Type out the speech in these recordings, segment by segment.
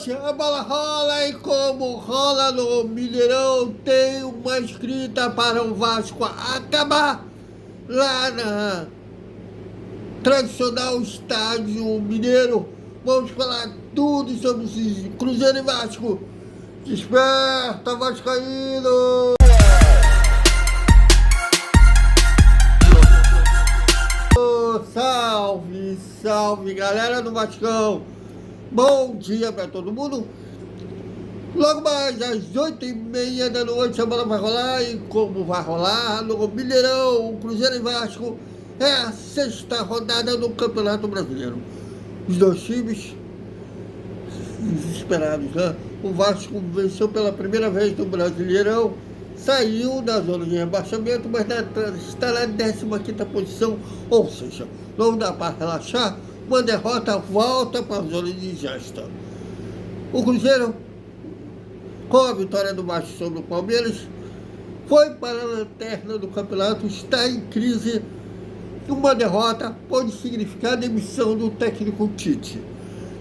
Hoje a bola rola e como rola no Mineirão, tem uma escrita para o Vasco acabar lá na tradicional estádio Mineiro. Vamos falar tudo sobre esse Cruzeiro e Vasco. Desperta, Vascaíno! Salve, salve, galera do Vascão! Bom dia para todo mundo! Logo mais às 8h30 da noite a bola vai rolar, e como vai rolar no Mineirão, o Cruzeiro e Vasco, é a sexta rodada do Campeonato Brasileiro. Os dois times desesperados, né? O Vasco venceu pela primeira vez no Brasileirão, saiu da zona de rebaixamento, mas está na 15ª posição, ou seja, não dá para relaxar. Uma derrota volta para a zona de gesta. O Cruzeiro, com a vitória do Vasco sobre o Palmeiras, foi para a lanterna do campeonato, está em crise. Uma derrota pode significar a demissão do técnico Tite.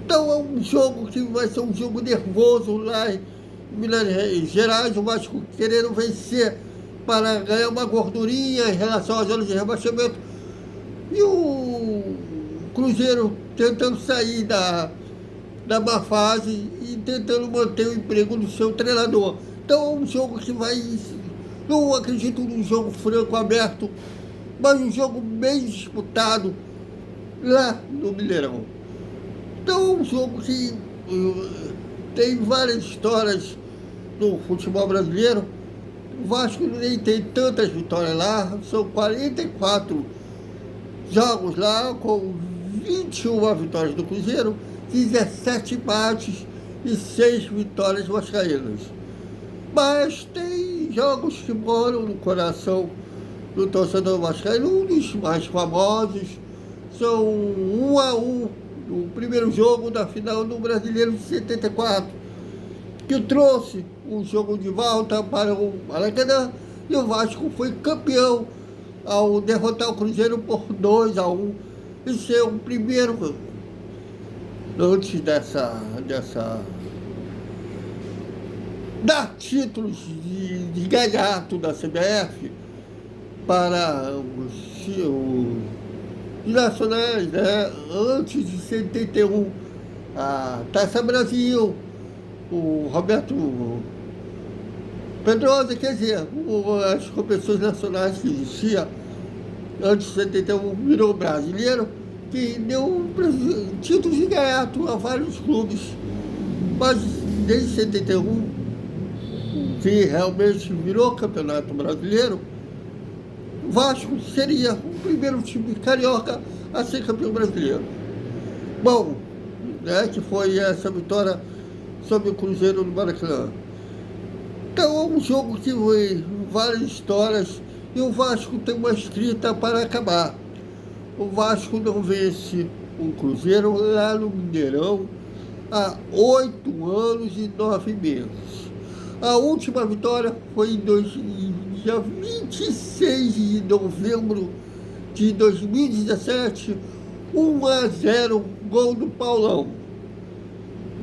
Então é um jogo que vai ser um jogo nervoso lá em Minas Gerais, o Vasco querendo vencer para ganhar uma gordurinha em relação à zona de rebaixamento. E o Cruzeiro tentando sair da má fase e tentando manter o emprego do seu treinador. Então é um jogo que vai, não acredito num jogo franco, aberto, mas um jogo bem disputado lá no Mineirão. Então é um jogo que tem várias histórias no futebol brasileiro. O Vasco nem tem tantas vitórias lá, são 44 jogos lá, com 21 vitórias do Cruzeiro, 17 empates e 6 vitórias vascaínas. Mas tem jogos que moram no coração do torcedor vascaíno. Um dos mais famosos são 1-1, o primeiro jogo da final do Brasileiro de 74, que trouxe um jogo de volta para o Maracanã, e o Vasco foi campeão ao derrotar o Cruzeiro por 2-1 e ser o primeiro, antes dar títulos de gaiato da CBF para os nacionais, né? Antes de 71, a Taça Brasil, o Roberto Pedrosa, quer dizer, as competições nacionais que existiam antes de 71, virou brasileiro, que deu títulos de gaiato a vários clubes. Mas desde 71, que realmente virou campeonato brasileiro, o Vasco seria o primeiro time carioca a ser campeão brasileiro. Bom, né, que foi essa vitória sobre o Cruzeiro no Maracanã. Então é um jogo que foi várias histórias, e o Vasco tem uma escrita para acabar. O Vasco não vence o Cruzeiro lá no Mineirão há 8 anos e 9 meses. A última vitória foi em dia 26 de novembro de 2017, 1-0, gol do Paulão.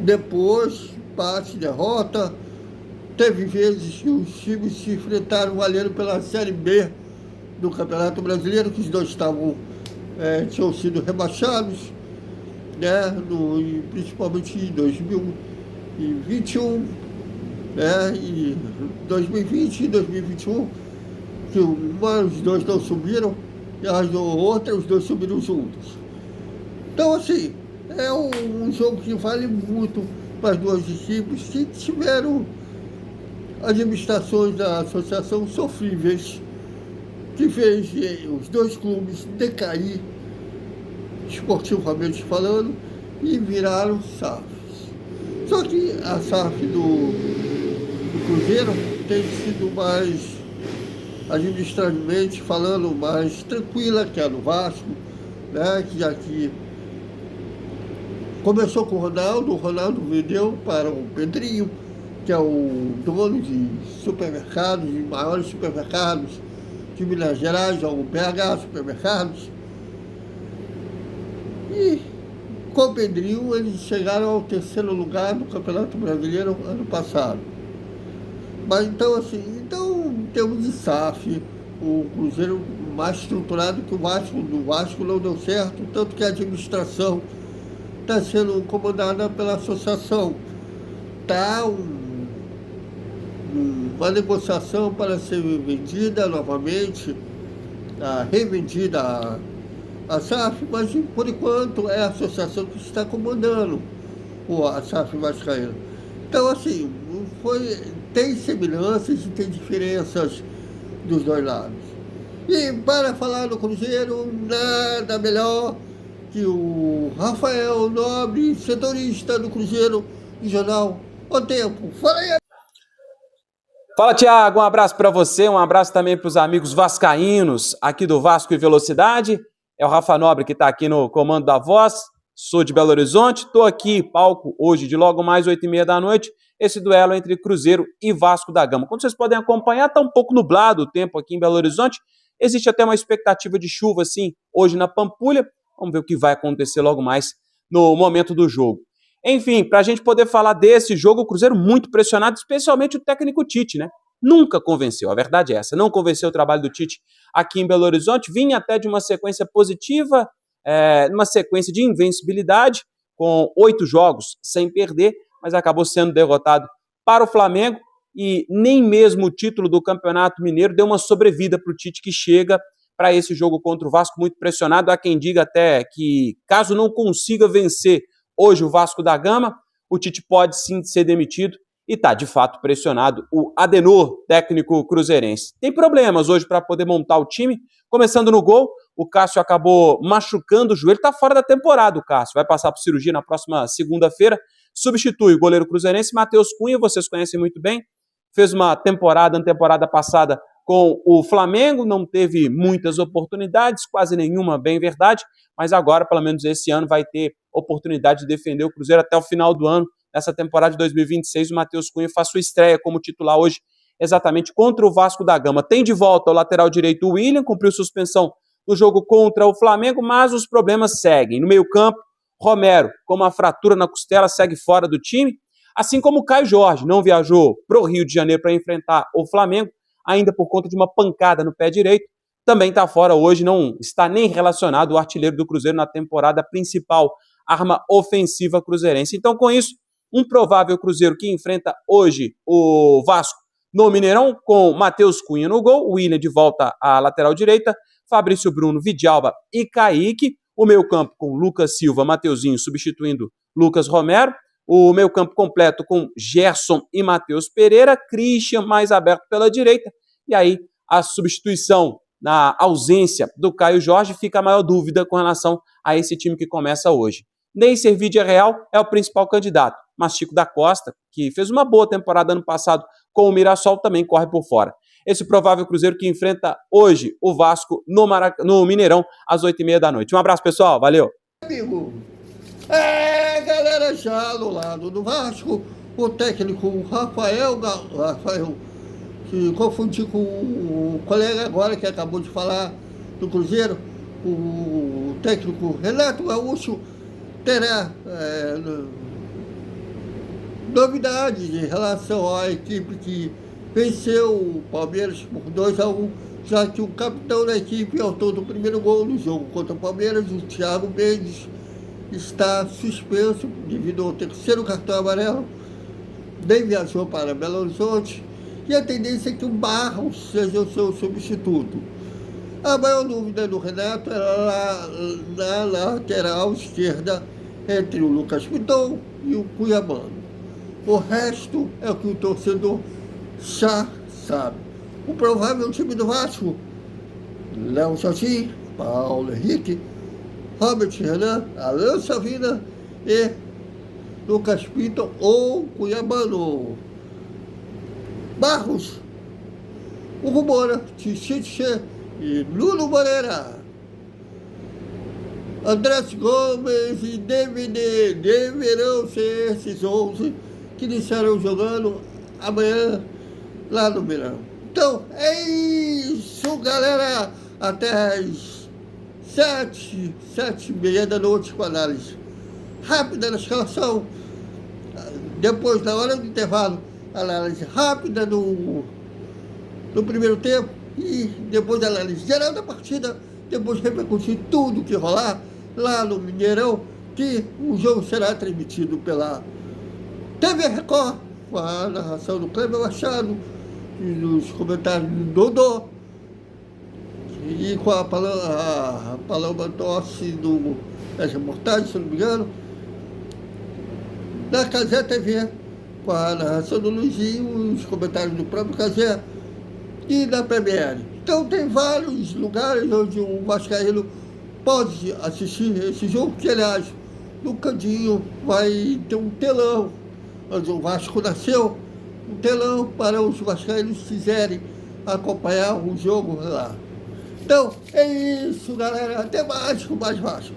Depois, empate, derrota. Teve vezes que os times se enfrentaram valendo pela Série B do Campeonato Brasileiro, que os dois tinham sido rebaixados, né, principalmente em 2021, né, e 2020 e 2021, que os dois não subiram, e as outras, os dois subiram juntos. Então, assim, é um jogo que vale muito para as duas equipes que tiveram administrações da associação sofríveis, que fez os dois clubes decair, esportivamente falando, e viraram SAFs. Só que a SAF do Cruzeiro tem sido mais, administrativamente falando, mais tranquila que a do Vasco, né? Que aqui começou com o Ronaldo vendeu para o Pedrinho, que é o dono de supermercados, de maiores supermercados de Minas Gerais, é o BH Supermercados. E Com o Pedrinho, eles chegaram ao terceiro lugar no Campeonato Brasileiro ano passado. Mas então, assim, em termos de SAF, o Cruzeiro mais estruturado que o Vasco, do Vasco não deu certo, tanto que a administração está sendo comandada pela associação. Está uma negociação para ser vendida novamente, revendida a SAF, mas por enquanto é a associação que está comandando a SAF Vascaína. Então, assim, tem semelhanças e tem diferenças dos dois lados. E para falar do Cruzeiro, nada melhor que o Rafael Nobre, setorista do Cruzeiro, do jornal O Tempo. Fala aí! Fala, Thiago, um abraço para você, um abraço também para os amigos vascaínos aqui do Vasco e Velocidade. É o Rafa Nobre que está aqui no comando da voz, sou de Belo Horizonte, estou aqui, palco hoje de logo mais 8h30 da noite, esse duelo entre Cruzeiro e Vasco da Gama. Como vocês podem acompanhar, está um pouco nublado o tempo aqui em Belo Horizonte, existe até uma expectativa de chuva, assim, hoje na Pampulha. Vamos ver o que vai acontecer logo mais no momento do jogo. Enfim, para a gente poder falar desse jogo, o Cruzeiro muito pressionado, especialmente o técnico Tite, né? Nunca convenceu, a verdade é essa, não convenceu o trabalho do Tite aqui em Belo Horizonte, vinha até de uma sequência positiva, uma sequência de invencibilidade, com 8 jogos sem perder, mas acabou sendo derrotado para o Flamengo, e nem mesmo o título do Campeonato Mineiro deu uma sobrevida para o Tite, que chega para esse jogo contra o Vasco muito pressionado. Há quem diga até que, caso não consiga vencer hoje o Vasco da Gama, o Tite pode sim ser demitido e está de fato pressionado o Adenor, técnico cruzeirense. Tem problemas hoje para poder montar o time, começando no gol. O Cássio acabou machucando o joelho, está fora da temporada o Cássio, vai passar por cirurgia na próxima segunda-feira, substitui o goleiro cruzeirense Matheus Cunha, vocês conhecem muito bem, fez uma temporada passada com o Flamengo, não teve muitas oportunidades, quase nenhuma, bem verdade, mas agora, pelo menos esse ano, vai ter oportunidade de defender o Cruzeiro até o final do ano. Nessa temporada de 2026, o Matheus Cunha faz sua estreia como titular hoje, exatamente contra o Vasco da Gama. Tem de volta o lateral direito o William, cumpriu suspensão no jogo contra o Flamengo, mas os problemas seguem. No meio-campo, Romero, com uma fratura na costela, segue fora do time, assim como o Caio Jorge, não viajou para o Rio de Janeiro para enfrentar o Flamengo, ainda por conta de uma pancada no pé direito, também está fora hoje, não está nem relacionado o artilheiro do Cruzeiro na temporada principal, arma ofensiva cruzeirense. Então, com isso, um provável Cruzeiro que enfrenta hoje o Vasco no Mineirão, com Matheus Cunha no gol, o William de volta à lateral direita, Fabrício Bruno, Vidalba e Kaique, o meio-campo com Lucas Silva, Mateuzinho substituindo Lucas Romero, o meio-campo completo com Gerson e Matheus Pereira, Christian mais aberto pela direita, e aí a substituição na ausência do Caio Jorge, fica a maior dúvida com relação a esse time que começa hoje. Neisser Vidia Real é o principal candidato, mas Chico da Costa, que fez uma boa temporada ano passado com o Mirassol, também corre por fora. Esse provável Cruzeiro que enfrenta hoje o Vasco no Mineirão, às 8h30 da noite. Um abraço, pessoal, valeu! Amigo, galera, já do lado do Vasco, o técnico Rafael, que confundi com o colega agora que acabou de falar do Cruzeiro, o técnico Renato Gaúcho, terá novidades em relação à equipe que venceu o Palmeiras por 2-1, já que o capitão da equipe, autor do primeiro gol no jogo contra o Palmeiras, o Thiago Mendes, está suspenso devido ao terceiro cartão amarelo, nem viajou para Belo Horizonte, e a tendência é que o Barros seja o seu substituto. A maior dúvida do Renato era lá na lateral esquerda, entre o Lucas Piton e o Cuiabano. O resto é o que o torcedor já sabe. O provável time do Vasco: Léo Jardim, Paulo Henrique, Robert Renan, Alan Savina e Lucas Piton ou Cuiabano. Barros, Hugo Moura, Tichiche e Nuno Moreira. Andrés Gomes e DVD deverão ser esses 11 que iniciarão jogando amanhã lá no Mineirão. Então, é isso, galera. Até às 7h30 da noite com análise rápida na escalação. Depois, na hora do intervalo, análise rápida no primeiro tempo e depois análise geral da partida, depois repercutir tudo que rolar lá no Mineirão, que o jogo será transmitido pela TV Record, com a narração do Kleber Machado, e nos comentários do Dodô, e com a Paloma Tossi das reportagens, se não me engano, na Cazé TV, com a narração do Luizinho, os comentários do próprio Cazé e da PBL. Então tem vários lugares onde o vascaíno pode assistir esse jogo, que aliás, no Candinho vai ter um telão, onde o Vasco nasceu, um telão para os vascaínos quiserem acompanhar o jogo lá. Então, é isso, galera. Até mais com mais Vasco.